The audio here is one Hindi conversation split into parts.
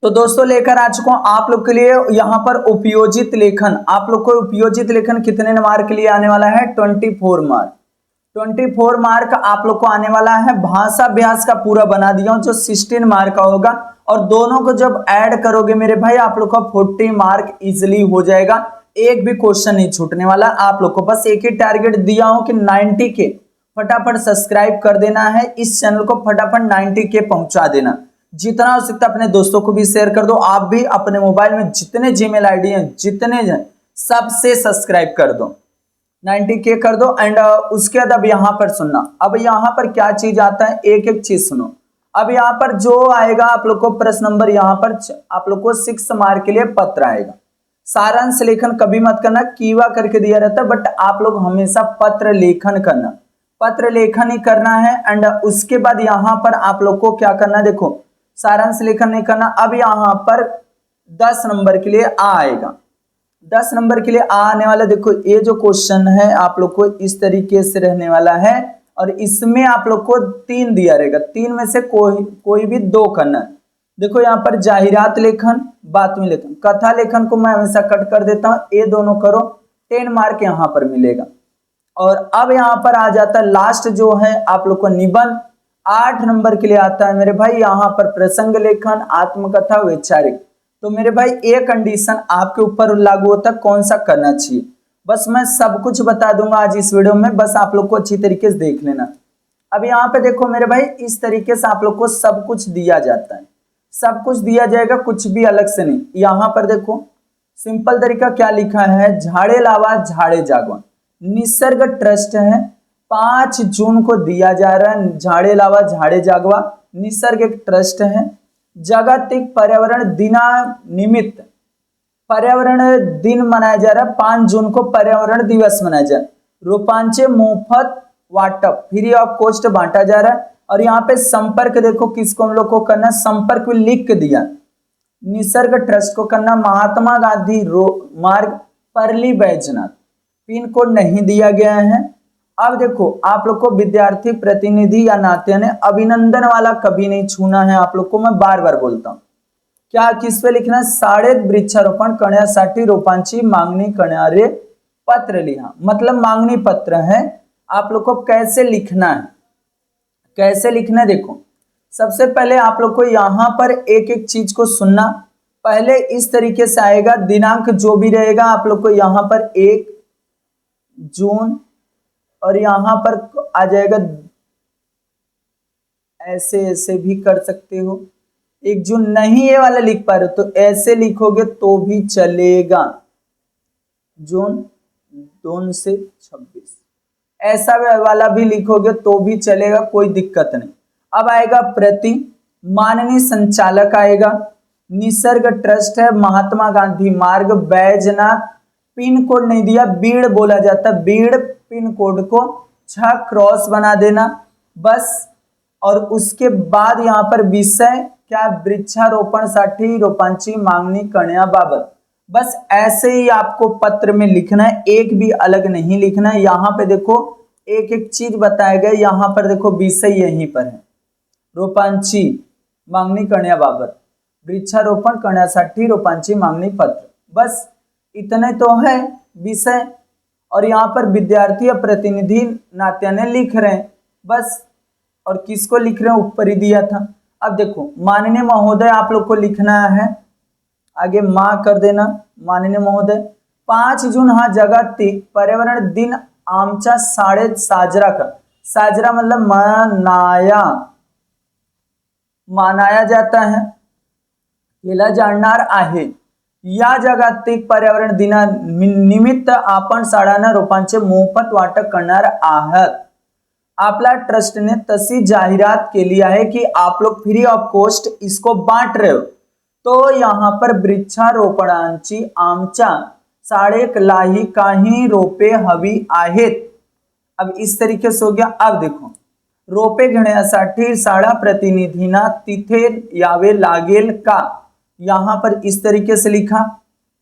तो दोस्तों लेकर आ चुका हूं आप लोग के लिए यहाँ पर उपयोजित लेखन। आप लोग को उपयोजित लेखन कितने मार्क के लिए आने वाला है? 24 मार्क। 24 मार्क आप लोग को आने वाला है। भाषा अभ्यास का पूरा बना दिया हूं जो 16 मार्क का होगा, और दोनों को जब ऐड करोगे मेरे भाई आप लोग का 40 मार्क इजिली हो जाएगा। एक भी क्वेश्चन नहीं छूटने वाला। आप लोग को बस एक ही टारगेट दिया हूं कि 90 के फटाफट सब्सक्राइब कर देना है, इस चैनल को फटाफट 90 के पहुंचा देना। जितना हो सकता अपने दोस्तों को भी शेयर कर दो। आप भी अपने मोबाइल में जितने जीमेल आईडी हैं जितने सबसे सब्सक्राइब कर दो, 90 के कर दो। एंड उसके बाद अब यहाँ पर सुनना, अब यहाँ पर क्या चीज आता है एक एक चीज सुनो। अब यहाँ पर जो आएगा आप लोग को प्रश्न नंबर, यहाँ पर आप लोग को 6 मार्क के लिए पत्र आएगा। सारांश लेखन कभी मत करना, कीवा करके दिया रहता है, बट आप लोग हमेशा पत्र लेखन करना, पत्र लेखन ही करना है। एंड उसके बाद यहाँ पर आप लोग को क्या करना, देखो सारांश लेखन नहीं करना। अब यहाँ पर 10 नंबर के लिए आ आएगा, 10 नंबर के लिए आ आने वाला। देखो ये जो क्वेश्चन है आप लोग को इस तरीके से रहने वाला है, और इसमें आप लोग को 3 दिया रहेगा, 3 में से कोई भी 2 करना है। देखो यहाँ पर जाहिरात लेखन, बातमी लेखन, कथा लेखन को मैं हमेशा कट कर देता हूँ, ये दोनों करो, 10 मार्क यहाँ पर मिलेगा। और अब यहाँ पर आ जाता है लास्ट जो है आप लोग को निबंध, 8 नंबर के लिए आता है मेरे भाई यहाँ पर प्रसंग लेखन, आत्मकथा, वैचारिक। तो मेरे भाई ये कंडीशन आपके ऊपर लागू होता है कौन सा करना चाहिए। बस मैं सब कुछ बता दूंगा आज इस वीडियो में, बस आप लोग को अच्छी तरीके से देख लेना। अब यहाँ पे देखो मेरे भाई इस तरीके से आप लोग को सब कुछ दिया जाता है, सब कुछ दिया जाएगा, कुछ भी अलग से नहीं। यहाँ पर देखो सिंपल तरीका क्या लिखा है, झाड़े लावा झाड़े जागवा निसर्ग ट्रस्ट है, 5 जून को दिया जा रहा है। झाड़े लावा झाड़े जागवा निसर्ग एक ट्रस्ट है। जागतिक पर्यावरण दिना निमित्त पर्यावरण दिन मनाया जा रहा है, 5 जून को पर्यावरण दिवस मनाया जा रहा है। रोपांचे मुफ्त वाटप फ्री ऑफ कॉस्ट बांटा जा रहा है। और यहाँ पे संपर्क देखो किसको हम लोग को करना, संपर्क भी लिख दिया, निसर्ग ट्रस्ट को करना। महात्मा गांधी मार्ग परली बैजनाथ, पिन कोड नहीं दिया गया है। अब देखो आप लोग को विद्यार्थी प्रतिनिधि या नाते ने अभिनंदन वाला कभी नहीं छूना है। आप लोग को मैं बार बार बोलता हूं, क्या किस पे लिखना है, शाळेत वृक्षारोपण करण्यासाठी रोपांची मागणी करणारे पत्र लिहा, मतलब मांगनी पत्र है। आप लोग को कैसे लिखना है, कैसे लिखना है देखो, सबसे पहले आप लोग को यहाँ पर एक एक चीज को सुनना। पहले इस तरीके से आएगा, दिनांक जो भी रहेगा आप लोग को यहाँ पर 1 जून, और यहां पर आ जाएगा, ऐसे ऐसे भी कर सकते हो। 1 जून नहीं ये वाला लिख पा रहे हो तो ऐसे लिखोगे तो भी चलेगा, जून 2 से 26, ऐसा वाला भी लिखोगे तो भी चलेगा, कोई दिक्कत नहीं। अब आएगा प्रति, माननीय संचालक आएगा, निसर्ग ट्रस्ट है, महात्मा गांधी मार्ग, बैजनाथ, पिन कोड नहीं दिया, बीड़ बोला जाता, बीड़ पिन कोड को 6 क्रॉस बना देना बस। और उसके बाद यहाँ पर विषय क्या, वृक्षारोपण साठी रोपांची मागणी करण्याबाबत, बस ऐसे ही आपको पत्र में लिखना है, एक भी अलग नहीं लिखना है। यहाँ पे देखो एक एक चीज बताया गया, यहाँ पर देखो विषय यहीं पर है, रोपांची मागणी करण्याबाबत, वृक्षारोपण करण्यासाठी रोपांची मागणी पत्र, बस इतने तो है विषय। और यहाँ पर विद्यार्थी या प्रतिनिधि नात्याने लिख रहे हैं बस, और किसको लिख रहे हैं ऊपर ही दिया था। अब देखो माननीय महोदय आप लोग को लिखना है, आगे माँ कर देना, माननीय महोदय। 5 जून हा जागतिक पर्यावरण दिन आमच्या शाळेत साजरा कर, साजरा मतलब मनाया जाता है, केला जाणार आहे। या जागतिक पर्यावरण दिना निमित्त आपण शाळांना रोपांचे मोफत वाटप करणार आहात। आपला ट्रस्ट ने तशी जाहिरात केली आहे कि आप लोग फ्री ऑफ कॉस्ट इसको बांट रहे हो, तो यहाँ पर वृक्षारोपणांची आमच्या शाळेलाही काही रोपे हवी आहेत। अब इस तरीके से हो गया। अब देखो रोपे घेण्यासाठी शाळा प्रतिनिधींना तिथे यावे लागेल का, यहाँ पर इस तरीके से लिखा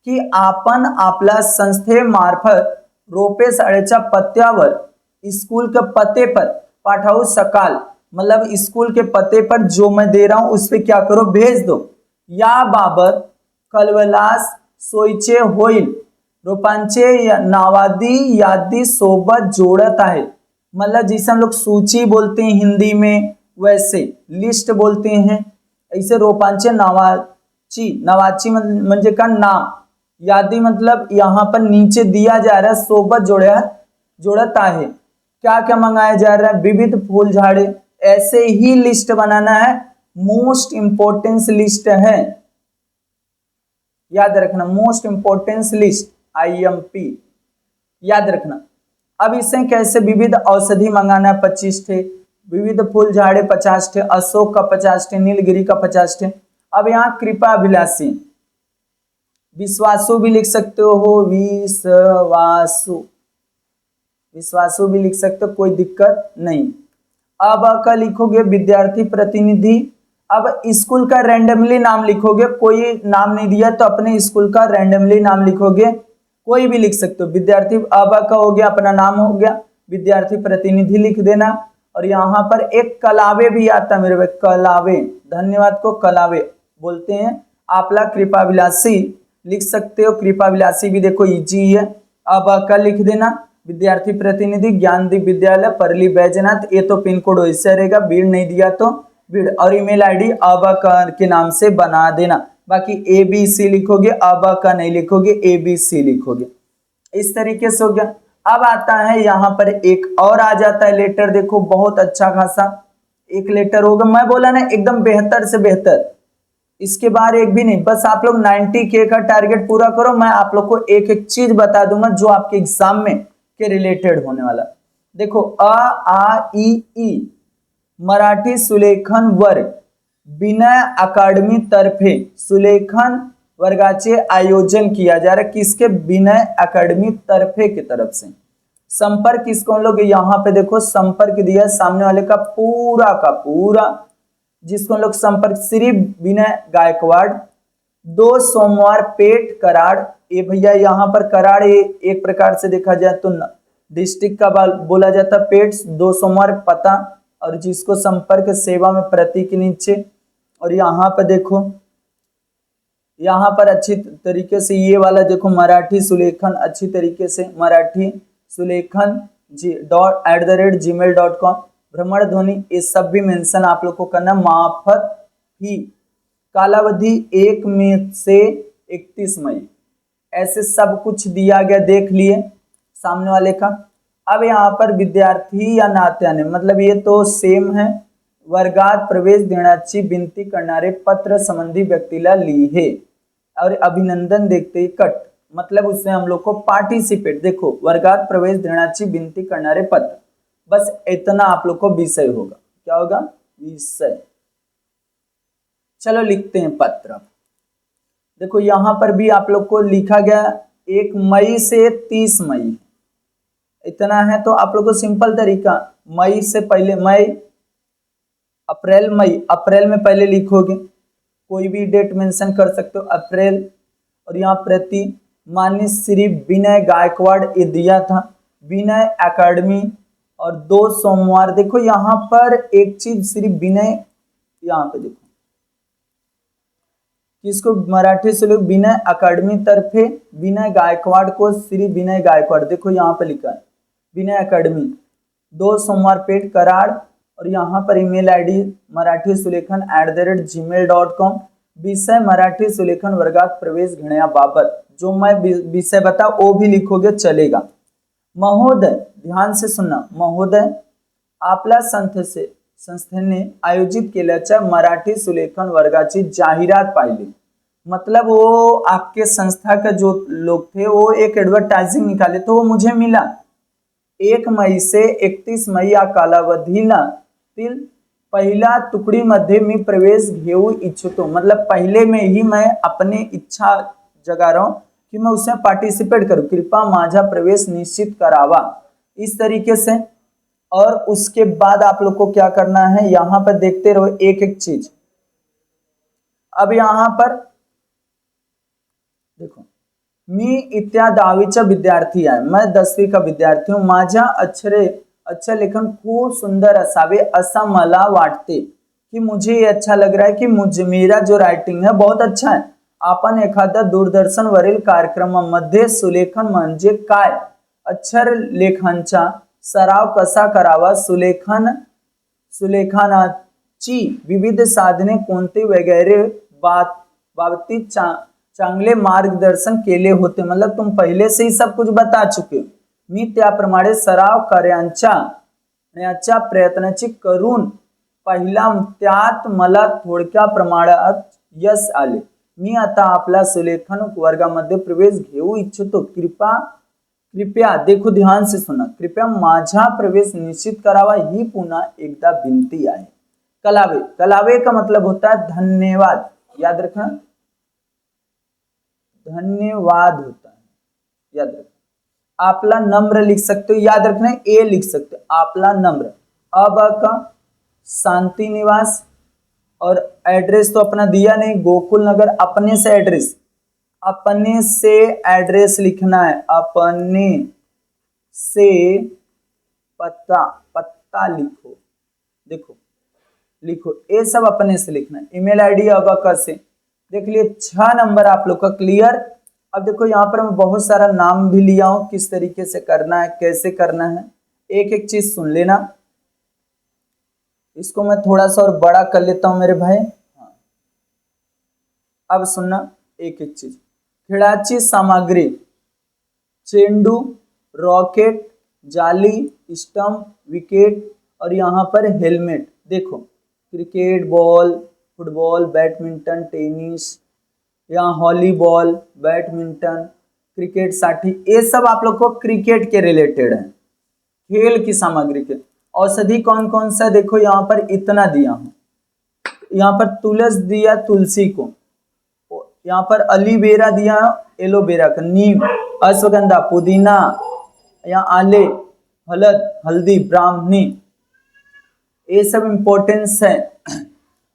कि आपण आपला संस्थेमार्फत रोपे शाळेच्या पत्त्यावर, स्कूल के पते पर पाठवू शकाल, मतलब स्कूल के पते पर जो मैं दे रहा हूं उस पे क्या करो, भेज दो। याबाबत कलवलास सोयीचे होईल रोपांचे नावादी यादी सोबत जोड़त आहे। मतलब जिसे हम लोग सूची बोलते हैं हिंदी में, वैसे लिस्ट बोलते हैं, ऐसे रोपांचे नावाची, नावाची म्हणजे का नाम, यादी मतलब यहाँ पर नीचे दिया जा रहा है, सोबत जोड़त आहे। क्या क्या मंगाया जा रहा है? विविध फूल झाड़े, ऐसे ही लिस्ट बनाना है, मोस्ट इंपोर्टेंस लिस्ट है, याद रखना, मोस्ट इंपोर्टेंस लिस्ट IMP याद रखना। अब इसे कैसे विविध औषधि मंगाना है 25 थे, विविध फूल झाड़े 50 थे, अशोक का 50 थे, नीलगिरी का 50 थे। अब यहाँ कृपा अभिलाषी, विश्वासु भी लिख सकते हो, विश्वासु भी लिख सकते हो, कोई दिक्कत नहीं। अब का लिखोगे विद्यार्थी प्रतिनिधि। अब स्कूल का रैंडमली नाम लिखोगे, कोई नाम नहीं दिया तो अपने स्कूल का रैंडमली नाम लिखोगे, कोई भी लिख सकते हो। विद्यार्थी अब का हो गया, अपना नाम हो गया, विद्यार्थी प्रतिनिधि लिख देना। और यहाँ पर एक कलावे भी आता है मेरे भाई, कलावे, धन्यवाद को कलावे बोलते हैं। आपला कृपाविलासी लिख सकते हो, कृपाविलासी भी देखो इजी है। अब का लिख देना, विद्यार्थी प्रतिनिधि ज्ञानदीप विद्यालय परली बैजनाथ, ये तो पिन कोड वैसे रहेगा, बीड़ नहीं दिया तो बीड़, और ईमेल आईडी अब के नाम से बना देना। बाकी ABC लिखोगे, अब का नहीं लिखोगे, ABC लिखोगे। इस तरीके से हो गया। अब आता है यहाँ पर एक और आ जाता है लेटर, देखो बहुत अच्छा खासा एक लेटर होगा, मैं बोला ना एकदम बेहतर से बेहतर, इसके बाहर एक भी नहीं। बस आप लोग 90K का टारगेट पूरा करो, मैं आप लोग को एक एक चीज बता दूंगा जो आपके एग्जाम में के रिलेटेड होने वाला। देखो आ ई मराठी सुलेखन वर्ग विनय अकादमी तर्फे सुलेखन वर्गाचे आयोजन किया जा रहा है, किसके? विनय अकादमी तर्फे की तरफ से। संपर्क किसको हम लोग यहाँ पे देखो संपर्क दिया सामने वाले का पूरा, जिसको हम लोग संपर्क श्री विनय गायकवाड़, 2 सोमवार पेट कराड़। ये भैया यहाँ पर कराड़ एक प्रकार से देखा जाए तो डिस्ट्रिक्ट का बोला जाता, पेट 2 सोमवार पता, और जिसको संपर्क सेवा में प्रतीक के नीचे। और यहाँ पर देखो, यहाँ पर अच्छी तरीके से ये वाला देखो मराठी सुलेखन, अच्छी तरीके से मराठी सुलेखन @gmail.com, भ्रमण ध्वनि, ये सब भी मेंशन आप लोग को करना। माफत ही कालावधि 1 मई से 31 मई, ऐसे सब कुछ दिया गया, देख लिए सामने वाले का। अब यहाँ पर विद्यार्थी या नात्याने, मतलब ये तो सेम है, वर्गात प्रवेश देण्याची विनंती करणारे पत्र संबंधी व्यक्तीला लिहे, और अभिनंदन देखते ही कट, मतलब उसमें हम लोग को पार्टिसिपेट, देखो वर्गात प्रवेश देण्याची विनंती करणारे पत्र, बस इतना आप लोग को विषय होगा। क्या होगा? विषय। चलो लिखते हैं पत्र। देखो यहाँ पर भी आप लोग को लिखा गया 1 मई से 30 मई, इतना है। तो आप लोग को सिंपल तरीका, मई से पहले, मई अप्रैल, मई अप्रैल में पहले लिखोगे, कोई भी डेट मेंशन कर सकते हो, अप्रैल। और यहाँ प्रति माननीय श्री विनय गायकवाड़ ये दिया था, विनय अकादमी, और 2 सोमवार। देखो यहाँ पर एक चीज, श्री विनय, यहाँ पे देखो किसको, मराठी से लोग विनय अकादमी तरफे विनय गायकवाड़ को श्री विनय गायकवाड़, देखो यहाँ पे लिखा है विनय अकादमी, 2 सोमवार पेट कराड़। और यहाँ पर ईमेल आईडी मराठी सुलेखन @gmail.com, विषय मराठी सुलेखन वर्गात प्रवेश घेण्याबाबत, जो मैं विषय बता वो भी लिखोगे चलेगा। महोदय, ध्यान से सुनना, महोदय आपल्या संस्थेने आयोजित केल्याच्या मराठी सुलेखन वर्गाची जाहिरात पाहिली, मतलब वो आपके संस्था का जो लोग थे वो एक एडवर्टाइजिंग निकाले, तो वो मुझे मिला। 1 मई से 31 मई या कालावधीला पहिला तुकडीमध्ये मी प्रवेश घेऊ इच्छितो, मतलब पहले में ही मैं अपने इच्छा जगा रहा हूँ कि मैं उसमें पार्टिसिपेट करूँ, कृपया माझा प्रवेश निश्चित करावा, इस तरीके से। और उसके बाद आप लोग को क्या करना है, यहाँ पर देखते रहो एक एक चीज। अब यहाँ पर देखो, मी इत्या 10वीचा विद्यार्थी आहे, मैं 10वी का विद्यार्थी हूँ, माझ्या अक्षर लेखन खूप सुंदर असावे असा मला वाटते, कि मुझे ये अच्छा लग रहा है कि मुझे मेरा जो रायटिंग है बहुत अच्छा आहे. आपण एखाद्या दूरदर्शनवरील कार्यक्रमामध्ये सुलेखन म्हणजे काय, अक्षर लेखांचा सराव कसा करावा, सुलेखनाची विविध साधने कोणती वगैरे बाबतीत चांगले मार्गदर्शन केले होते. मतलब तुम पहले से ही सब कुछ बता चुके हो. मी त्याप्रमाणे सराव करण्याच्या प्रयत्नाची करून पहिला त्यात मला थोडक्या प्रमाणात यश आले. मी आता आपला सुलेखन वर्गामध्ये प्रवेश घेऊ इच्छितो. कृपया देखो, ध्यान से सुना, कृपया माझा प्रवेश निश्चित करावा ही पुन्हा एकदा विनंती आहे. कलावे, कलावे का मतलब होता है धन्यवाद. याद रखना, धन्यवाद होता है, याद रखना. आपला नम्र लिख सकते हो, याद रखना ए लिख सकते हो, आपला नम्र. अब का शांति निवास, और एड्रेस तो अपना दिया नहीं, गोकुल नगर. अपने से एड्रेस, अपने से एड्रेस लिखना है, अपने से पता लिखो. देखो लिखो, ये सब अपने से लिखना है. ईमेल आईडी अब से देख लिए. 6 नंबर आप लोग का क्लियर. अब देखो यहाँ पर मैं बहुत सारा नाम भी लिया हूं, किस तरीके से करना है, कैसे करना है, एक एक चीज सुन लेना. इसको मैं थोड़ा सा और बड़ा कर लेता हूं मेरे भाई. अब सुनना एक एक चीज. खेळाची सामग्री, चेंडू, रॉकेट, जाली, स्टंप, विकेट और यहाँ पर हेलमेट. देखो cricket ball, football, badminton, tennis, यहाँ हॉलीबॉल, बैडमिंटन, क्रिकेट साठी, ये सब आप लोग को क्रिकेट के रिलेटेड है, खेल की सामग्री के. औषधि कौन कौन सा, देखो यहाँ पर इतना दिया हूं. यहाँ पर तुलस दिया तुलसी को, यहाँ पर एलोवेरा दिया, एलोवेरा का, नीम, अश्वगंधा, पुदीना, यहाँ आले, हल्दी, ब्राह्मणी, ये सब इंपॉर्टेंस है.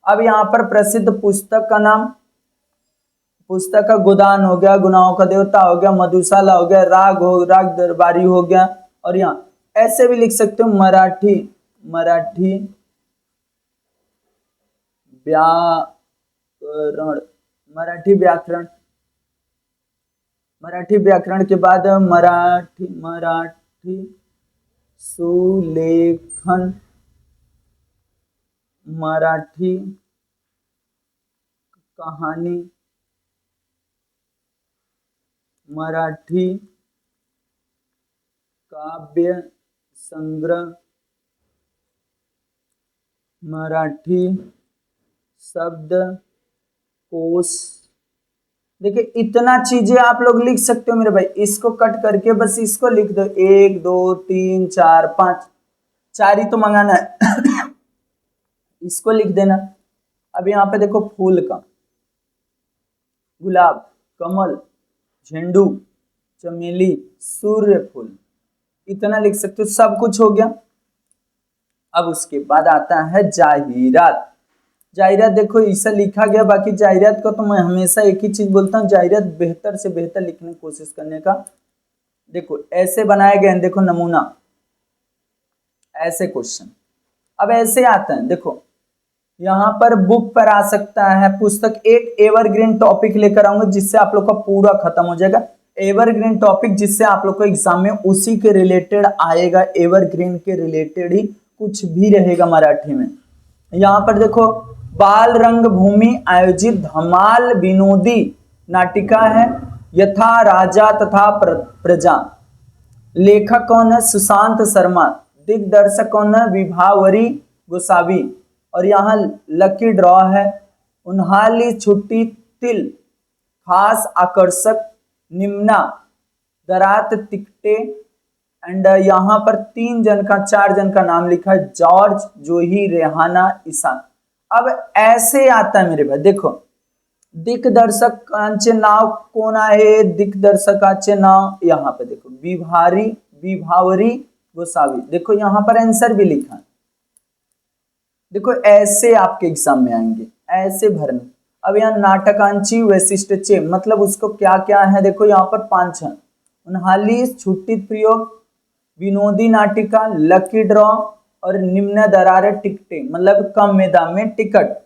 अब यहाँ पर प्रसिद्ध पुस्तक का नाम, पुस्तक का गोदान हो गया, गुनाहों का देवता हो गया, मधुशाला हो गया, राग दरबारी हो गया. और यहाँ ऐसे भी लिख सकते हो, मराठी व्याकरण, मराठी व्याकरण के बाद मराठी सुलेखन, मराठी कहानी, मराठी काव्य संग्रह, मराठी शब्द कोश. देखिए इतना चीजें आप लोग लिख सकते हो मेरे भाई. इसको कट करके बस इसको लिख दो, 1 2 3 4 5, 4 ही तो मंगाना है. इसको लिख देना. अब यहाँ पे देखो फूल का, गुलाब, कमल, झंडू, चमेली, सूर्य फूल, इतना लिख सकते हो. सब कुछ हो गया. अब उसके बाद आता है जाहिरात. जाहिरात देखो ऐसा लिखा गया. बाकी जाहिरात को तो मैं हमेशा एक ही चीज बोलता हूँ, जाहिरात बेहतर से बेहतर लिखने की कोशिश करने का. देखो ऐसे बनाए गए हैं, देखो नमूना, ऐसे क्वेश्चन. अब ऐसे आते हैं, देखो यहाँ पर बुक पर आ सकता है पुस्तक. एक एवरग्रीन टॉपिक लेकर आऊंगा जिससे आप लोग का पूरा खत्म हो जाएगा. एवरग्रीन टॉपिक जिससे आप लोग को एग्जाम में उसी के रिलेटेड आएगा, एवरग्रीन के रिलेटेड ही कुछ भी रहेगा मराठी में. यहाँ पर देखो बाल रंग भूमि आयोजित धमाल विनोदी नाटिका है, यथा राजा तथा प्रजा. लेखक कौन है, सुशांत शर्मा. दिग्दर्शक कौन है, विभावरी गोसावी. और यहाँ लकी ड्रॉ है, उन्हाली छुट्टी तिल, खास आकर्षक, निम्ना, दरात तिकटे. एंड यहाँ पर 3 जन का 4 जन का नाम लिखा है, जॉर्ज, जोही, रेहाना, ईशान. अब ऐसे आता है मेरे भाई. देखो दिग्दर्शकांचे नाव कोण आहे, दिग्दर्शकाचे नाव यहाँ पे देखो विभावरी गोसावी. देखो यहाँ पर आंसर भी लिखा है. देखो ऐसे आपके एग्जाम में आएंगे, ऐसे भरने. अब यहाँ नाटकांची वैशिष्ट्य, मतलब उसको क्या क्या है, देखो यहाँ पर 5 है. उन्हाली छुट्टी प्रयोग, विनोदी नाटिका, लकी ड्रॉ, और निम्न दरार टिकटें मतलब कम में दाम में टिकट।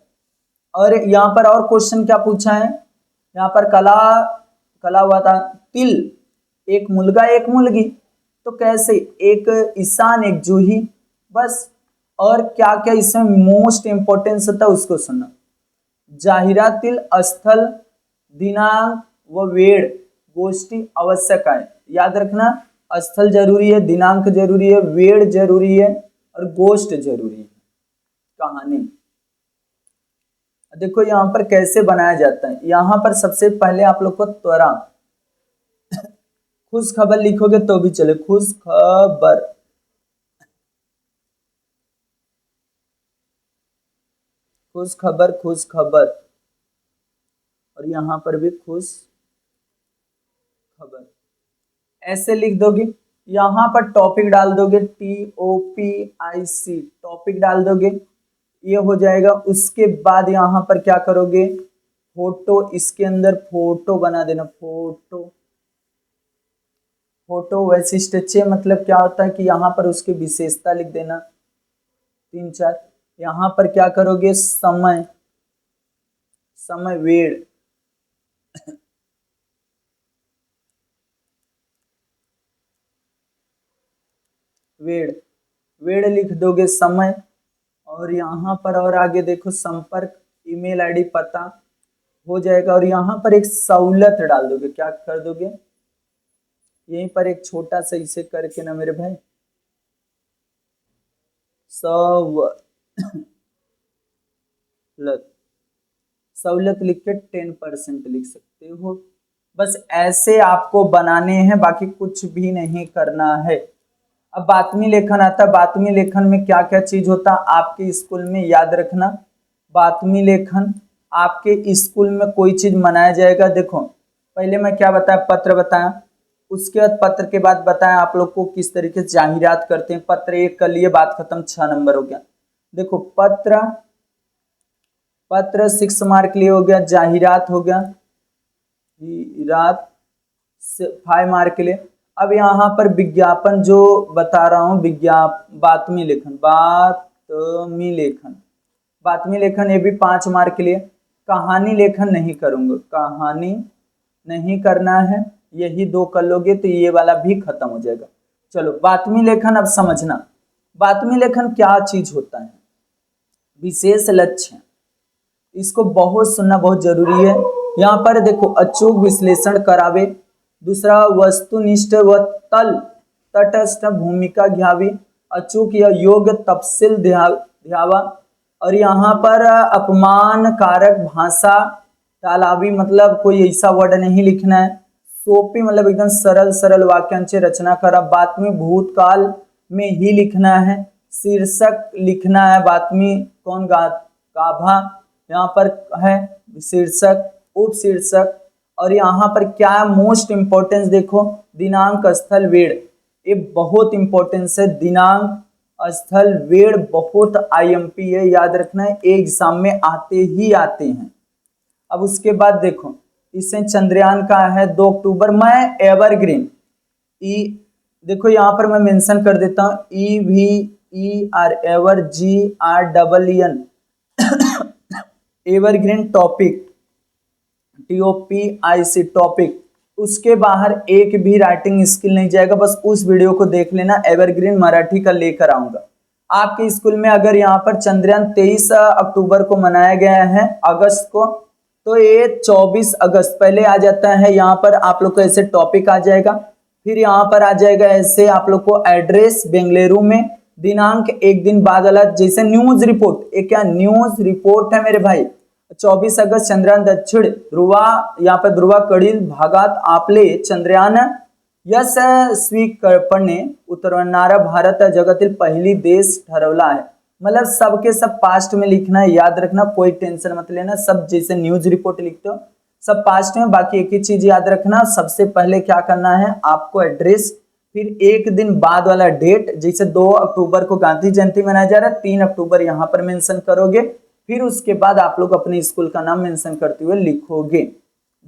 और यहाँ पर और क्वेश्चन क्या पूछा है, यहाँ पर कला कला हुआ था तिल एक मुलगा एक मुलगी, तो कैसे एक ईशान एक जूही बस। और क्या क्या इसमें मोस्ट इंपोर्टेंस होता है उसको सुनना। जाहिरातील स्थल दिनांक व वेळ गोष्टी आवश्यक है, याद रखना स्थल जरूरी है, दिनांक जरूरी है, वेळ जरूरी है और गोष्ट जरूरी है, कहानी। देखो यहाँ पर कैसे बनाया जाता है, यहाँ पर सबसे पहले आप लोग को त्वरा खुश खबर लिखोगे तो भी चले, खुश खबर, खुश खबर, खुश खबर, और यहां पर भी खुश खबर ऐसे लिख दोगे। यहां पर टॉपिक डाल दोगे TOPIC, टॉपिक डाल दोगे, ये हो जाएगा। उसके बाद यहां पर क्या करोगे, फोटो, इसके अंदर फोटो बना देना, फोटो, फोटो वैशिष्ट मतलब क्या होता है कि यहाँ पर उसकी विशेषता लिख देना 3-4। यहाँ पर क्या करोगे, समय, समय वेळ, वेळ, वेळ लिख दोगे समय। और यहाँ पर और आगे देखो संपर्क, ईमेल आईडी, पता हो जाएगा। और यहाँ पर एक सहूलत डाल दोगे, क्या कर दोगे, यहीं पर एक छोटा सा इसे करके ना मेरे भाई, सहूलत लिख के 10% लिख सकते हो। बस ऐसे आपको बनाने हैं, बाकी कुछ भी नहीं करना है। अब बातमी लेखन आता है, बातमी लेखन में क्या क्या चीज होता है आपके स्कूल में, याद रखना। बातमी लेखन आपके स्कूल में कोई चीज मनाया जाएगा। देखो पहले मैं क्या बताया, पत्र बताया, उसके बाद पत्र के बाद बताया आप लोग को किस तरीके से जाहिरात करते हैं। पत्र 1 कर लिए, बात खत्म, 6 नंबर हो गया। देखो पत्र, पत्र 6 मार्क लिए हो गया, जाहिरात हो गया, रात 5 मार्क के लिए। अब यहाँ पर विज्ञापन जो बता रहा हूँ, बातमी लेखन, बातमी लेखन, बातमी लेखन ये भी 5 मार्क के लिए। कहानी लेखन नहीं करूंगा, कहानी नहीं करना है, यही 2 कर लोगे तो ये वाला भी खत्म हो जाएगा। चलो बातमी लेखन अब समझना, बातमी लेखन क्या चीज होता है, विशेष लक्ष्य, इसको बहुत सुनना बहुत जरूरी है। यहाँ पर देखो अचूक विश्लेषण करावे, दूसरा वस्तुनिष्ठ व तटस्थ भूमिका घ्यावी, अचूक या योग्य तफसील ध्यावा। और यहाँ पर अपमान कारक भाषा टालावी, मतलब कोई ऐसा वर्ड नहीं लिखना है। सोपी मतलब एकदम सरल सरल वाक्यांश रचना करा। बातमी भूतकाल में ही लिखना है। शीर्षक लिखना है, बातमी कौन गाभा यहाँ पर है, शीर्षक, उपशीर्षक। और यहाँ पर क्या मोस्ट इंपोर्टेंस देखो, दिनांक स्थल वेळ, ये बहुत इंपॉर्टेंस है। दिनांक स्थल वेळ बहुत IMP है, याद रखना है, एग्जाम में आते ही आते हैं। अब उसके बाद देखो इससे चंद्रयान का है 2 अक्टूबर, मैं एवरग्रीन देखो यहाँ पर मैं मेंशन कर देता हूँ EVER ever GREEN evergreen topic TOPIC topic, उसके बाहर एक भी राइटिंग स्किल नहीं जाएगा। बस उस वीडियो को देख लेना, एवरग्रीन मराठी का लेकर आऊंगा आपके स्कूल में। अगर यहाँ पर चंद्रयान 23 अक्टूबर को मनाया गया है अगस्त को, तो ये 24 अगस्त पहले आ जाता है। यहाँ पर आप लोग को ऐसे टॉपिक आ जाएगा, फिर यहाँ पर आ जाएगा ऐसे आप लोग को एड्रेस बेंगलुरु में, दिनांक 1 दिन बाद वाला, जैसे न्यूज रिपोर्ट, ये क्या न्यूज रिपोर्ट है मेरे भाई। 24 अगस्त चंद्रयान दक्षिण ध्रुवा, यहाँ पर ध्रुवा कडील भागात आपले चंद्रयान यशस्वीपणे उतरवणारा भारत जगातील पहिली देश ठरवला है। मतलब सबके सब पास्ट में लिखना है, याद रखना, कोई टेंशन मत लेना। सब जैसे न्यूज रिपोर्ट लिखते हो सब पास्ट में। बाकी एक ही चीज याद रखना, सबसे पहले क्या करना है आपको एड्रेस, फिर 1 दिन बाद वाला डेट, जैसे 2 अक्टूबर को गांधी जयंती मनाया जा रहा है, 3 अक्टूबर यहाँ पर मेंशन करोगे। फिर उसके बाद आप लोग अपने स्कूल का नाम मेंशन करते हुए लिखोगे।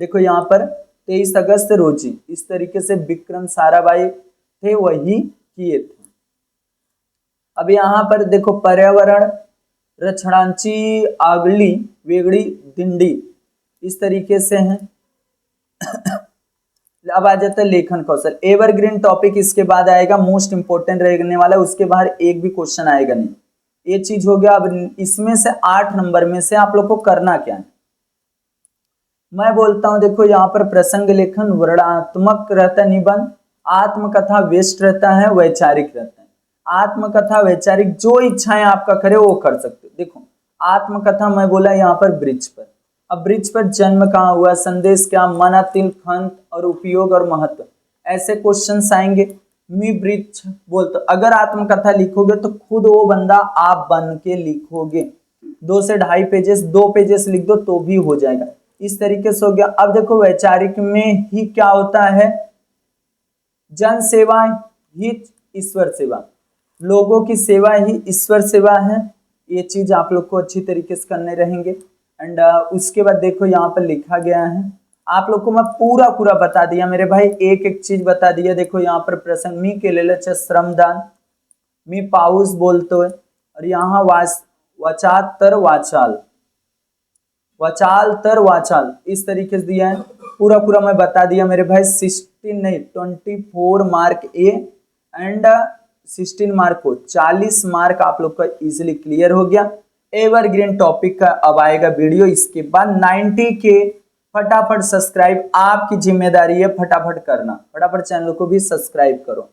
देखो यहाँ पर 23 अगस्त रोजी, इस तरीके से विक्रम साराभाई थे वही किए थे। अब यहाँ पर देखो पर्यावरण रक्षणांची आगली वेगड़ी दिंडी, इस तरीके से है। अब आ जाता है लेखन कौशल, एवरग्रीन टॉपिक इसके बाद आएगा, मोस्ट इंपोर्टेंट रहने वाला है, उसके बाहर एक भी क्वेश्चन आएगा नहीं, ये चीज हो गया। अब इसमें से 8 नंबर में से आप लोग को करना क्या है, मैं बोलता हूं देखो यहाँ पर प्रसंग लेखन वर्णात्मक रहता है, निबंध, आत्मकथा वेस्ट रहता है, वैचारिक रहता है। आत्मकथा वैचारिक जो इच्छाएं आपका करे वो कर सकते हो। देखो आत्मकथा मैं बोला यहाँ पर ब्रिज पर, अब ब्रिज पर जन्म कहाँ हुआ, संदेश क्या, मना तिल खंत और उपयोग और महत्व, ऐसे क्वेश्चंस आएंगे। मी ब्रिज बोलते, अगर आत्मकथा लिखोगे तो खुद वो बंदा आप बन के लिखोगे, 2 से 2.5 पेजेस, 2 पेजेस लिख दो तो भी हो जाएगा, इस तरीके से हो गया। अब देखो वैचारिक में ही क्या होता है, जन सेवा ही ईश्वर सेवा, लोगों की सेवा ही ईश्वर सेवा है, ये चीज आप लोग को अच्छी तरीके से करने रहेंगे। एंड उसके बाद देखो यहाँ पर लिखा गया है, आप लोग को मैं पूरा पूरा बता दिया मेरे भाई, एक एक चीज बता दिया। देखो यहाँ पर प्रसंग मी केलेलं श्रमदान, मी पाऊस बोलतोय, और यहाँ वचात तर वाचाल, वचाल तर वाचाल, इस तरीके से दिया है, पूरा पूरा मैं बता दिया मेरे भाई। 16 नहीं 24 मार्क ए एंड 16 मार्क को 40 मार्क आप लोग का इजीली क्लियर हो गया। एवरग्रीन टॉपिक का अब आएगा वीडियो, इसके बाद 90 के फटाफट सब्सक्राइब आपकी जिम्मेदारी है, फटाफट करना, फटाफट चैनल को भी सब्सक्राइब करो।